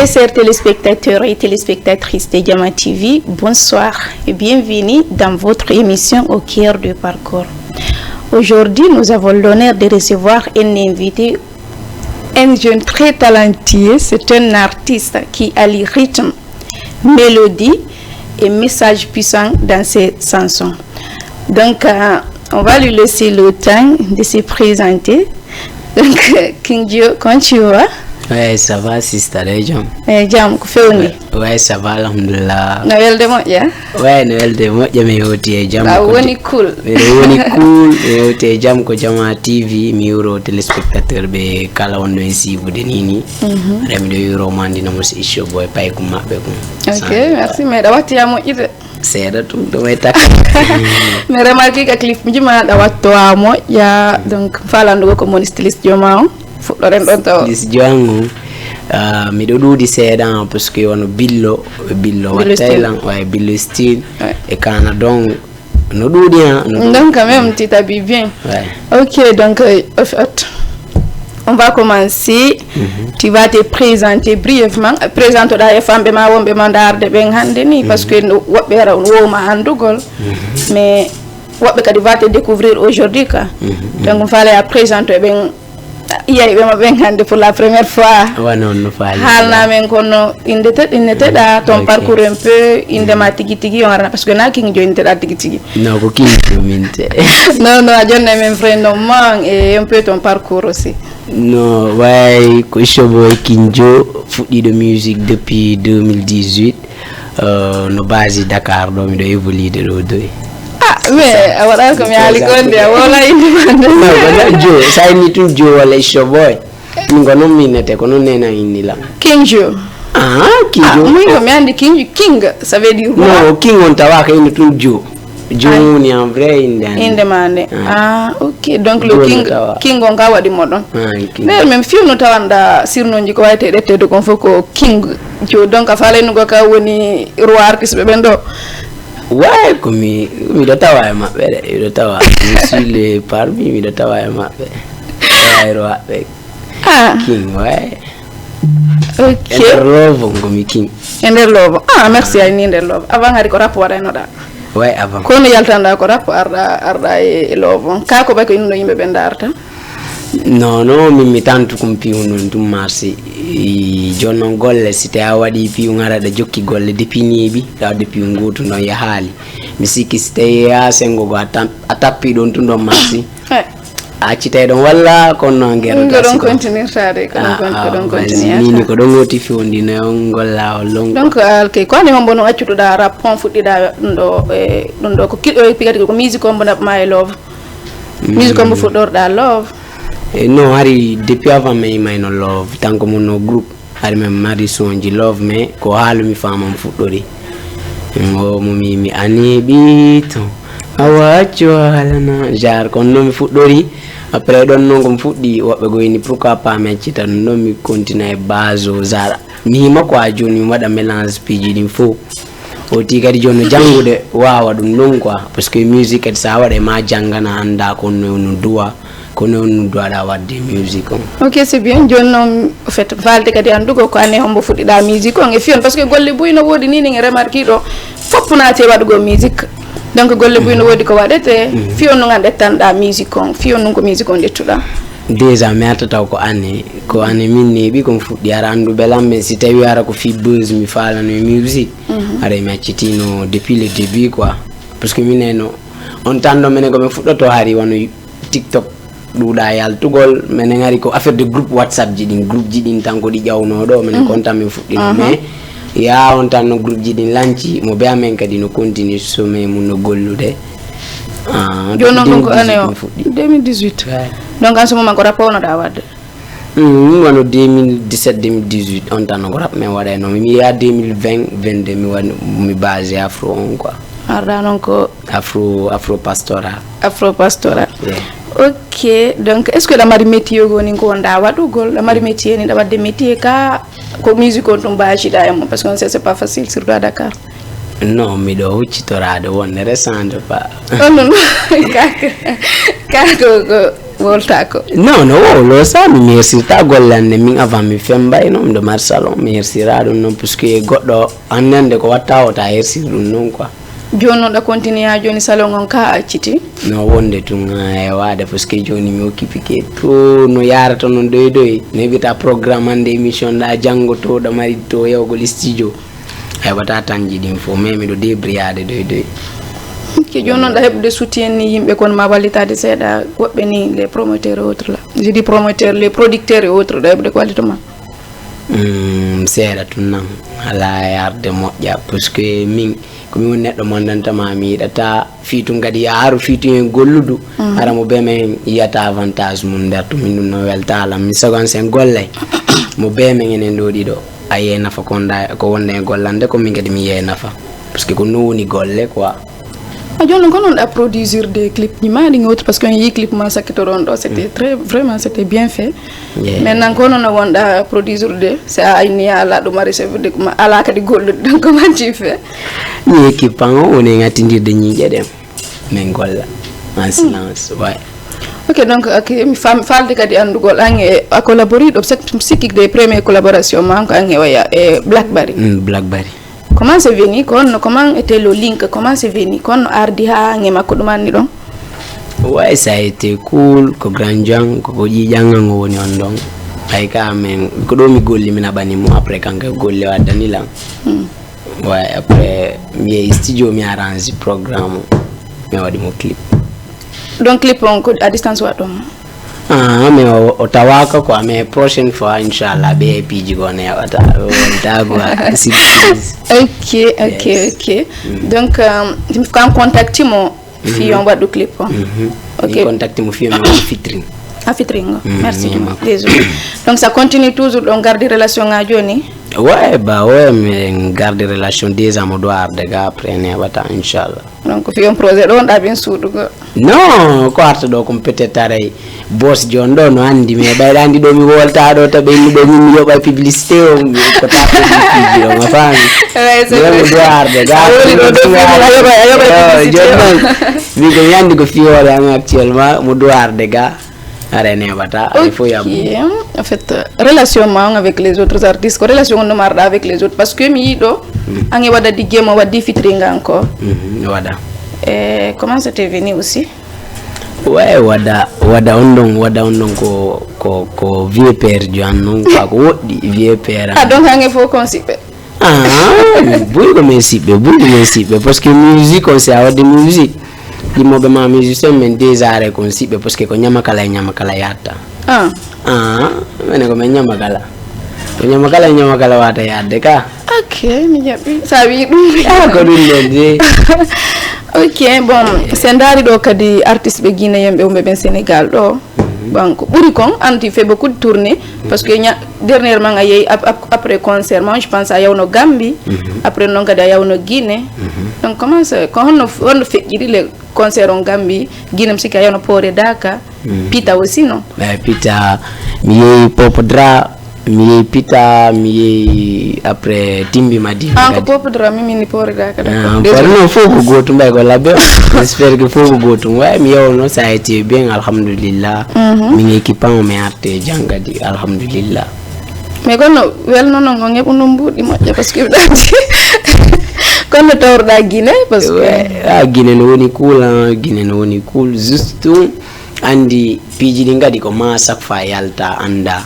Très chers téléspectateurs et téléspectatrices de Diamant TV, bonsoir et bienvenue dans votre émission Au cœur du parcours. Aujourd'hui, nous avons l'honneur de recevoir un invité, un jeune très talentueux. C'est un artiste qui allie rythme, mélodie et message puissant dans ses chansons. Donc, on va lui laisser le temps de se présenter. Donc, King Joe, comment tu vas? Ouais, ça va, sister Jam. Jam, ku fewni? Ouais, ça va, alhamdulillah. Noël de moƴƴa? Ouais, Noël de moƴƴa mi hewti e jam. Woni cool. Mi woni cool, mi hewti e jam ko Diamant TV, mi yuro téléspectateur be kala wonno e sibude nini. Remi do yuro mandina mo si show boy pay ko mabbe ko. OK, merci mais da watti ya moƴƴide. Seeda tum do way tak. Mi remarque ka clip jima da watto wa moƴƴa donc falandugo ko moni styliste joma on. Fuɗɗoren ɗon tawa dis jangu miɗo ɗuuɗi seeɗan parce que wono billo wattaylan way billo style et kana donc no ɗuuɗi donc quand même tu t'habilles bien. OK, donc en fait on va commencer. Tu vas te présenter brièvement. Présente da e famɓe ma wonɓe ma darde ɓen hande ni parce que woɓɓe ara wowma andugol mais woɓɓe kadi va te découvrir aujourd'hui ka donc fale a présente ɓen iyayi ɓe maɓɓe hande pour la première fois. non faali haalnamen kono indeteɗa ton parcours un peu indema tigi tigi on arana parce que na King Joe inteɗa tigi tigi. Non ko King Joe minte. non a jonna men prénom et un peu ton parcours aussi. Non way ko Ishoboy King Joe fuɗɗiɗo musique depuis 2018 no base Dakar ɗo miɗo évoluide ɗo doy. Mais awara ko mi ali gonde wala indimande no Joe sai ni tu Joe wala Ishoboy ngo non minete ko non nena innila King Joe. King Joe moi ko mi andi King ça veut dire no King on tawa ka ni tu Joe ni en vrai indemande. OK, donc le King on ka wadi modon mais même fi no tawanda sirnoji ko wayte detede kon foko King Joe donc afale nugo ka woni roi artiste be bendo. Ouais, comme mi do tawa e mabbe de mi do tawa sur le parmi mi do tawa e mabbe King ouais. OK, love ngomi King love. Merci à ni love avant hari ko rap wada no da. Ouais, avant ko no yaltanda ko rap arda e love ka ko ba ko inno yimbe ben darta. Non mi tantu kum piu non tum marsi jonnon golle site a wadi piu ngara da jokki golle depuis nibi da depuis ngutu no ya hali mi sikki site ya sengo go atappi don tundo marsi a cite don walla kono ngero don continuer tare ko don continuer ni ko don ngoti fi wondi no ngolla o long donc ke ko ne mon bono accudo da rap pon fuddi da don do ko kiddo pigati ko music ko bona my love music ko mo fuddor da love. Non, hari depuis avant mais no love tant que mon groupe hari même mari sonji love mais ko halu mi fama fuddori ngo mi anibito awacho halana jar kon no mi fuddori après don no ngom fuddi wobbe goyni pourquoi pas me cita no mi continue bazo zara mi mako a joni mi wada mélange piji din fo o ti kadi jonno jangude wawa dum non quoi parce que musique et ça wade ma jangana anda kon no duwa kono on doit avoir des musiques. OK, c'est bien. Jonno en fait valde kadi andugo ko ane hombo fudida musique on e fion parce que golle buyno wodi ni ngi remarqué do fopna te wadugo musique. Donc golle buyno wodi ko wadete fion no ngande tanda musique on fion no ko musique on dettuda. Déjà mi atata ko ane min nebi ko fuddi ara andu belambe si tawi ara ko fi buzz mi fala no musique. Ara mi accitino depuis le début quoi parce que mineno on tando menen ko me fuddoto hari wono TikTok duda yaltugol menen ngari ko affaire de groupe WhatsApp jidin groupe jidin tanko di jawno do menen konta men fuddi mais ya on tan no groupe jidin lanci mo be amen kadi no continue so me mun no gollude jonno ko ane 2018 donc en ce moment ko rapport no da wadde wano 2017 2018 on tan no rap men wada no mi ya 2020 22 mi wani mi base afro on quoi arda non ko afro pastoral OK, donc est-ce que la mari métier goni ko nda wadugol la mari métier ni da wadde métier ka ko musique on tum baji da yamo parce que c'est pas facile surtout à Dakar. Non mi do huccitorade wonne resande pas non ka ko woltako non no lo sa mi mersirta gollande min avant mi fembay non de mar salon mi mersira dum non puisque goddo annande ko watta o ta hersir dum non quoi joni da continuer joni salon on ka acciti no wonde tun e waade puisque joni mi occupike to no yarata non doy ne bita programme ande émission da jango to da mari to yawgol studio e wata tanji dim fo mais mi do débriade doy ke joni da hebde soutien ni yimbe kon ma walitade seeda wobbe ni les promoteurs et autres là je dis promoteurs les producteurs et autres da hebde qualité seeda tun nan ala yarde moƴƴa puisque min komi woni neɗɗo mondantama mi yiɗata fiitu ngadi yaaru fiitu en golludu ara mo be men yiyata avantage mum nder to min ɗum no weltalam mi sagon sen gollay mo be men enen ɗo ɗiɗo a yey nafa ko wonde e gollande ko min kadi mi yey nafa parce que ko no woni golle quoi a joni ko non da produire des clips ni ma di autre parce que yi clip ma sakitoron do c'était très vraiment c'était bien fait maintenant ko non wonda produire de c'est ay ni ala do mari c'est de ala kadi gollu donc comment tu fais ni équipe on est ngatindirde ñiije dem men golla en silence ouais ok donc mi falde kadi andugol ange a collaboré do sikki des premières collaborations man ko ange waya e Blackberry comment c'est venu comment était le link comment c'est venu kon ardi ha nge makko dum anni don ouais ça a été cool ko grand jang ko jijanga ngo woni on don ay ka men ko do mi golli mina bani mo après kanka golle wadani la ouais après mi studio mi arrange programme mi wadi mo clip donc clip on ko à distance wato mais o tawaka ko mais prochaine fois inchallah be piji gone wata dago surprise ok donc quand contacti mo fi on wadu clip ok contacti mo fi on featuring merci désolé donc ça continue toujours on garder relation à joni ouais mais garder relation des amours de gars après ne wata inchallah donc fi un projet don da bien soudu go non ko arta do ko peut-être taray boss jon do no andi me bayrandi do mi wolta do to be ni do mi yoba publicité o ko ta ko video ma fami c'est de gars mi ko yandi ko fi wala actuellement mo doar de gars il faut y avoir en fait relation avec les autres artistes relation no marda avec les autres parce que mi do angi wada di game wadi featuring encore wada comment c'était venu aussi ouais wada ondon ko vieux père Joannon ko wodi vieux père donc angi faut consiper buri ko me parce que musique on sait avoir de musique di mo be ma musicien men des arts kon sibe parce que ko nyama kala yatta mene ko men nyama kala wata yadde ka ok mi jabi sabi dum ko dum de ok bon sendari do kadi artiste be guinéen be ben Sénégal do banko buri kon anti fait beaucoup de tournées parce que dernièrement ayé après concert moi je pense à yawno Gambie après non kadi yawno Guinée donc comment ça quand on fait les concert en Gambie Guinée msika yawno Pore Daka Pita aussi non Pita mi Popodra mi Pita mi après Timbi Madi ko Popodra mi ni Pore Daka non faut que goto mbay ko labbe j'espère que faut que goto ouais mi yawno ça a été bien alhamdulillah mi équipe on me arte jangadi alhamdulillah mais kono welno non ngep no mbudi moƴƴa parce que kono tawrda Guinée parce que Guinée no woni cool juste andi piji di ngadi ko ma chaque fois yalta anda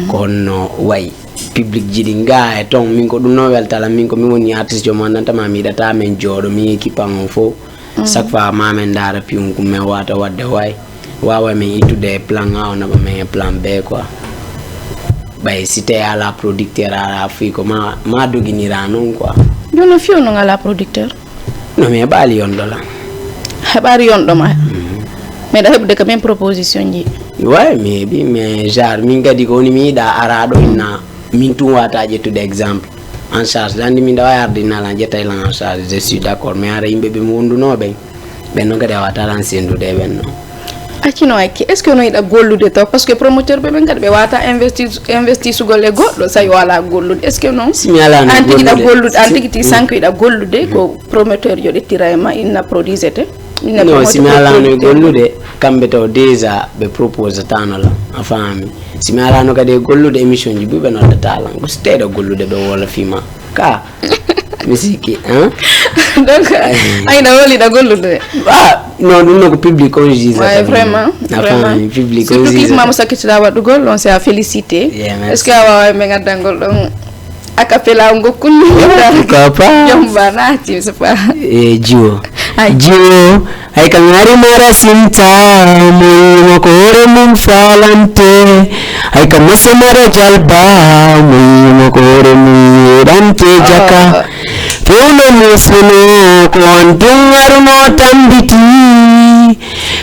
kono way public jidi nga e ton min ko dum no welta la min ko mi woni artiste jo mandanta ma mi data men jodo mi équipe on fo chaque fois ma men dara pium ko men wata wadde way wawa men itude plan A on ba men plan B quoi bay cité à la producteur à la fille comment ma doginira non quoi jono fio non ala producteur non mais bali yondo la habari yondo ma mais da hebde quand même proposition ji ouais mais genre min gadi ko ni mi da arado inna min tu wata jetude exemple en charge landi min da wayarde na la jetay la en charge je suis d'accord mais ara yimbe be wonduno be no gadi wata lan sendude benno acino akki est ce que no ida gollude taw parce que promoteur be ngad be wata investi su golle goddo say wala gollude est ce que non anti ida gollude anti ti sanko ida gollude ko promoteur yo dettira ma inna produisete no si mi alano gollude kambe taw déjà be propose tanola a fami si mi alano kadi gollude émission ji bube no talan ko stedo gollude be wala fima ka misiki hein donc ayna woli da gollude non dum no ko public on jisa ouais vraiment vraiment public on jisa jisa mama sakitida wadugol on c'est à féliciter yeah, est ce que awa me gadangol don akapela ngokul kapa jomba nati c'est pas jiwo jiwo ay kangari mara sinta mu makore mum falante ay kamase mara jalba mu makore mu dante jaka fewno musino ko antungaru no tambiti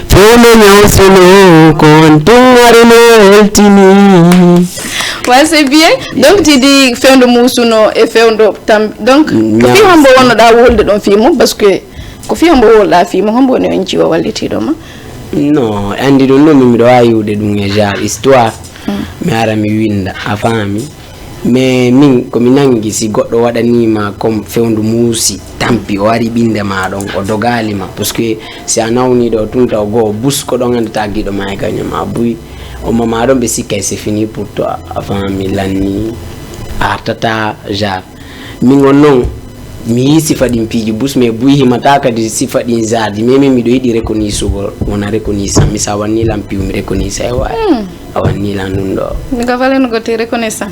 fewno nyawsino ko antungaru no eltini. Ouais, c'est bien. Donc tu dis fin de musuno et fin de tam. Donc ko fi hambo wono da wolde don filmu parce que ko fi hambo wolda filmu hambo ne onci wa walliti do ma. Non, andi do no mi do ayude dum e jar histoire. Mi ara mi winda a fami. Mais min ko mi nangi si goddo wadani ma comme fewndu musi tampi o wari binde ma don o dogali ma parce que si anawni do tunta go bus ko don anda tagido ma e kanyo ma buy o mama don be sikay c'est fini pour toi avant mi lanni artata jar mingo non mi sifadi mpiji bus me buy himata ka di sifadi zardi meme mi do yidi reconnaissance go wona reconnaissance mi sawani lampi mi reconnaissance ay wa awani lanundo ni ga valen go te reconnaissance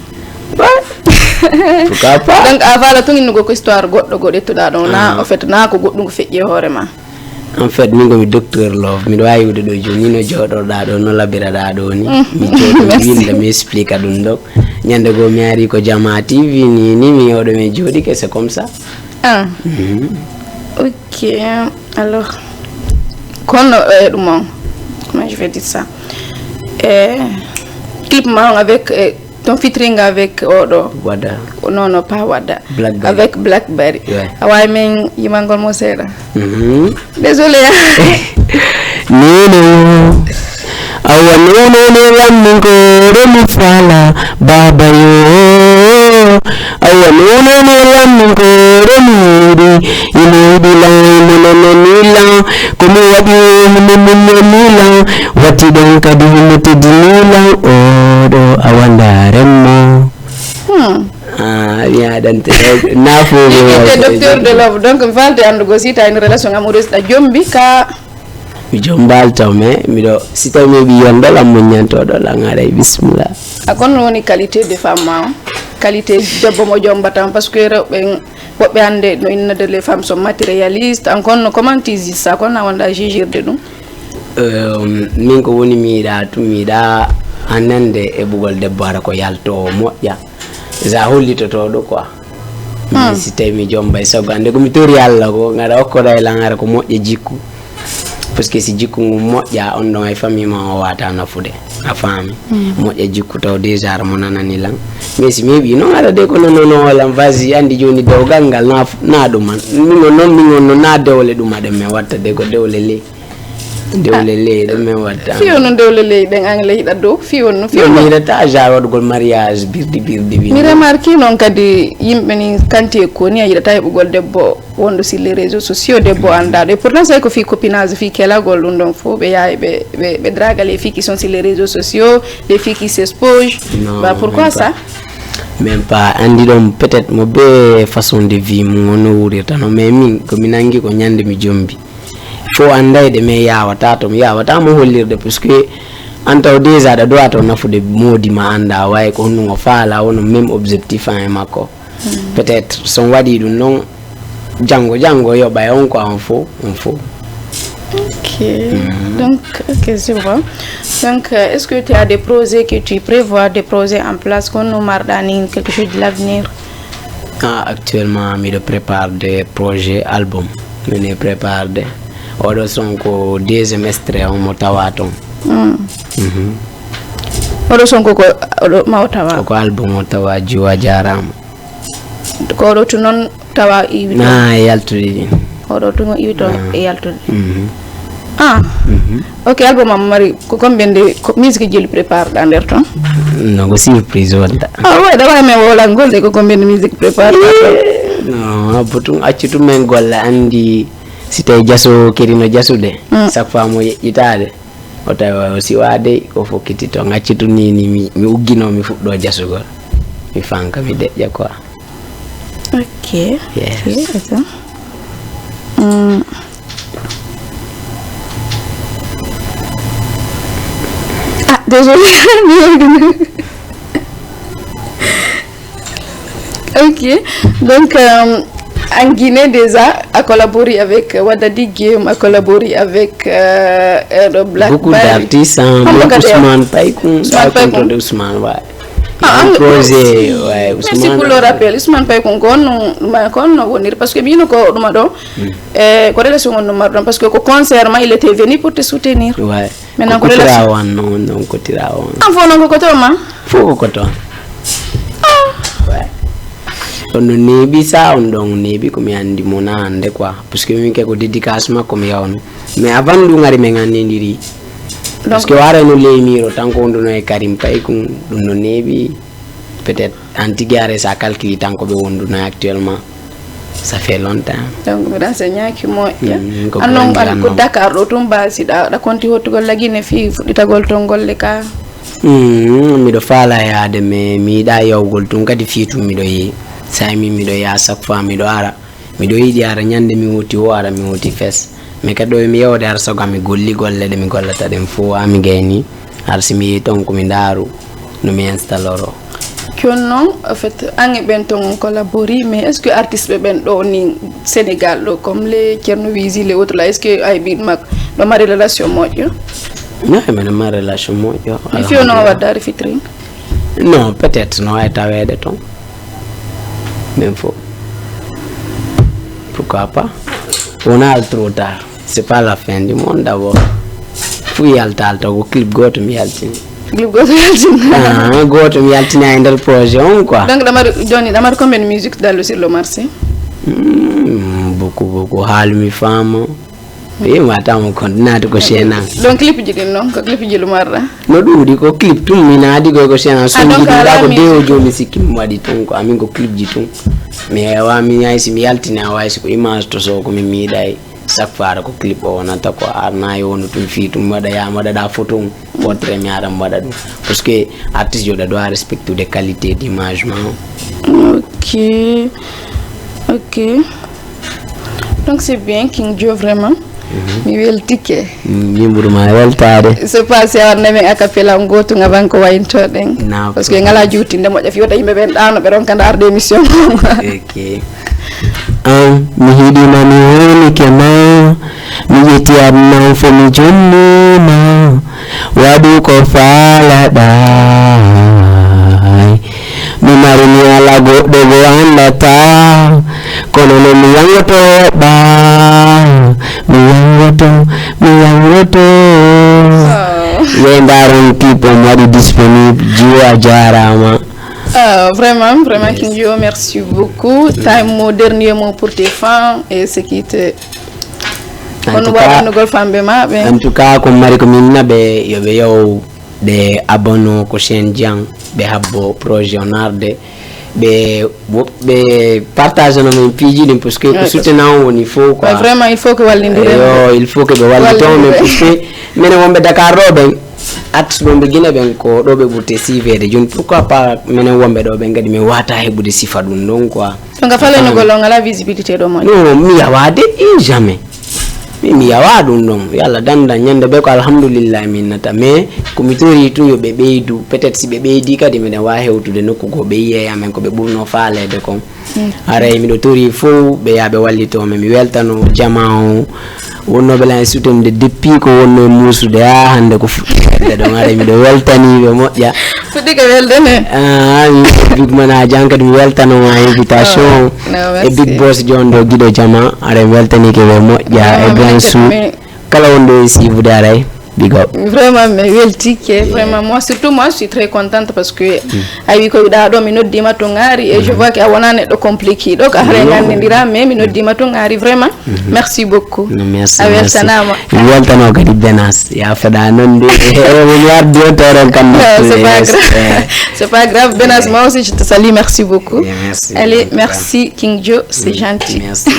pourquoi pas donc avala to ngi ko histoire goddo go dettuda don na en fait na ko goddo fejje horema en fait min go mi docteur love mi do ayude do joni no jodo da do no labira da do ni mi jodo winde mi explique dum do nyande go mi ari ko Jama TV ni mi yodo me jodi que c'est comme ça ok alors quand comment je vais dire ça clip marron avec ton featuring avec Odo Wada non pas Wada Blackberry. avec Blackberry away men yimangol mo seda désolé no awa no lamgo remu fala baba yo awa no lamgo remu di la nila como wadi nila wati don kadi mutidila Odo awanda remo ya dante nafo docteur de love donc valde andugo sita une relation amoureuse da jombi ka mi jombal tawme mi do sita me bi yondo la munyanto do la ngare bismillah akon woni qualité de femme qualité debbo mo jombata parce que rewbe wobbe hande no inna de les femmes sont matérialistes encore comment tu dis ça qu'on a wanda juger de nous min ko woni mi da anande e bugol debbo ara ko yalto moƴƴa za hollito to do quoi mi si tay mi jomba e sogo ande ko mi tori Allah ko ngara okko day la ngara ko moƴƴa jikku parce que si jikku moƴƴa on don ay famille ma o wata nafude a fami moƴƴa jikku taw déjà mo nanani lan mais si mi bi non ara de ko non wala vas-y andi joni dewgal ngal na dum man min non na dewle dum ade me watta de ko dewle le dewle le dum me watta fi on dewle le ben anglais hida do fi on mi reta ja wadugol mariage birdi mi remarque non kadi yimbe ni kanti ko ni ayida tay bugol debbo wondo sur les réseaux sociaux debbo anda et pourtant c'est ko fi copinage fi kela gol dum don fo be yaay be draga les filles qui sont sur les réseaux sociaux les filles qui s'exposent bah pourquoi ça même pas andi dom peut-être mo be façon de vie mo no wurita no mais min ko minangi ko nyande mi jombi fo andayde me yawata to mi yawata mo hollirde parce que antaw déjà da doato nafude modi ma anda way ko honno faala wono même objectif en makko peut-être son wadi dum non jango yo bay on ko on fo ok donc ok c'est bon donc est-ce que tu as des projets que tu prévois des projets en place qu'on nous mardani quelque chose de l'avenir actuellement mi prépare des projets album me prépare des odo son ko deuxième extrait on mo tawaton odo son ko odo mawtawa ko album o tawa jiwa jarama ko do to non tawa iwi na yaltudi odo to iwi to yaltudi ok album am mari ko kombende musique jeli prépare dans l'air ton non ko surprise wonta ouais da me wala ngolde ko kombende musique prépare non botum accitu men golla andi si tawi jaso kirino jasude chaque fois mo yeƴƴitade o tawi o siwade o fokkitito gaccitu nini mi uggino mi fuɗɗo jasugol mi fanka mi deƴƴa quoi. Ok. Yes. Ok, attends. Ah, désolé. Ok. Donc, en Guinée déjà, a collaboré avec Wadadi Game, a collaboré avec Black beaucoup d'artistes, Ousmane Paikoun, Ousmane, ouais. Un projet, ouais, Ousmane. Merci pour le rappel. Ousmane Paikoun, parce que bien ko relation parce que au concert il était venu pour te soutenir. Ouais. Maintenant ko relation non ko tirawan. Enfo ko to ma. Faut ko to. Ouais. On nebi ça on donc nebi comme andi mona ande quoi parce que mi ke ko dédicace ma comme yawno mais avant du ngari me ngani ndiri parce que wara no lemiro tanko on no e Karim Paikoun dum no nebi peut-être antigare ça calcule tanko be wondu no actuellement ça fait longtemps donc mi renseigne ki mo ya anon ko Dakar do tum basi da konti hotugol lagine fi fuditagol tongol le ka mi do fala yaade me mi da yawgol tun kadi fitu mi do yi sami mi do ya chaque fois mi do ara mi do yidi ara nyande mi woti o ara mi woti fes me kado mi yawde ara soga mi golli golle de mi gollata dem fo ami gayni ar simi ton ko mi daru no mi installoro non en fait angi ben ton collaborer mais est-ce que artiste be ben do ni Sénégal do comme les Thierno Wizi les autres là est-ce que ay bi mak do ma relation mojo non mais ma relation mojo il faut non wadare fitri non peut-être non ay tawede ton même faux pourquoi pas on a trop tard c'est pas la fin du monde d'abord fu yalta go clip goto mi yaltini clip goto yaltini goto mi yaltini ay ndel projet on quoi donc damar combien de musique dans sur le marché beaucoup halu mi fama e mata mo kondinati ko shena donc clip jigin non ko clip jilu marra no dudi ko clip tum mi naadi ko shena so jidi da ko dewo jomi sikkim wadi ton ko amin ko clip jitum mais wa mi nyaysi mi yaltina waysi ko image to so ko mi miiday chaque fois ko clip o wonata ko arna yonu tum fi tum wada ya wada da photo portrait mi aram wada dum parce que artiste yo da doit respecter des qualités d'image ma ok donc c'est bien King Joe vraiment mi weltike mi burma weltade c'est passé on neme acapella ngotu ngaban ko wayinto den parce que ngala juuti ndemo def yoda yimbe ben daano be ron kanda arde émission ok mi hidi mami woni kema mi yeti amna fo mi jonni ma wadu ko fala dai mi mari mi ala goddo go andata kono no mi yangoto ba mi yangoto yendaron tipo mari disponible jiwa jarama. Vraiment King Joe, merci beaucoup. T'as mon dernier mot pour tes fans et ce qui te en tout cas comme mari ko minna be yo de abono ko Shenjiang be habbo projet onarde be partage no min piji dim parce que ko soutenant woni faut quoi vraiment il faut que wallindire il faut que be wallito mais parce que mene wonbe Dakar robe at wonbe Guinée ben ko do be butte sivede joni pourquoi pas mene wonbe do be ngadi me wata hebude sifa dum don quoi donc fallait no golonga la visibilité do mo non mi yawade jamais mi yawa dum don yalla danda nyande be ko alhamdulillah minnata mais ko mi tori to yo be beydu peut-être si be beydi kadi mi wa hewtude nokku go be yeya men ko be burno faalede ko aray mi do tori fo be yabe wallito mi weltano jama'o wonno be lan sutende depuis ko wonno musude hande ko fude don aray mi do weltani be modja fudde ko weldene big mana jankat mi weltano ma invitation e big boss jondo gido jama aray weltani ke be modja e kala wondo si vous daray big up vraiment mais weltike vraiment moi surtout moi je suis très contente parce que ayi ko da do mi noddima to ngari et je vois que awonane do compliqué donc hare ngandira mais mi noddima to ngari vraiment merci beaucoup merci awel sanama weltano kadi benas ya fada non de on wardi on toron kan c'est pas grave benas moi aussi je te salue merci beaucoup merci allez merci King Joe c'est gentil merci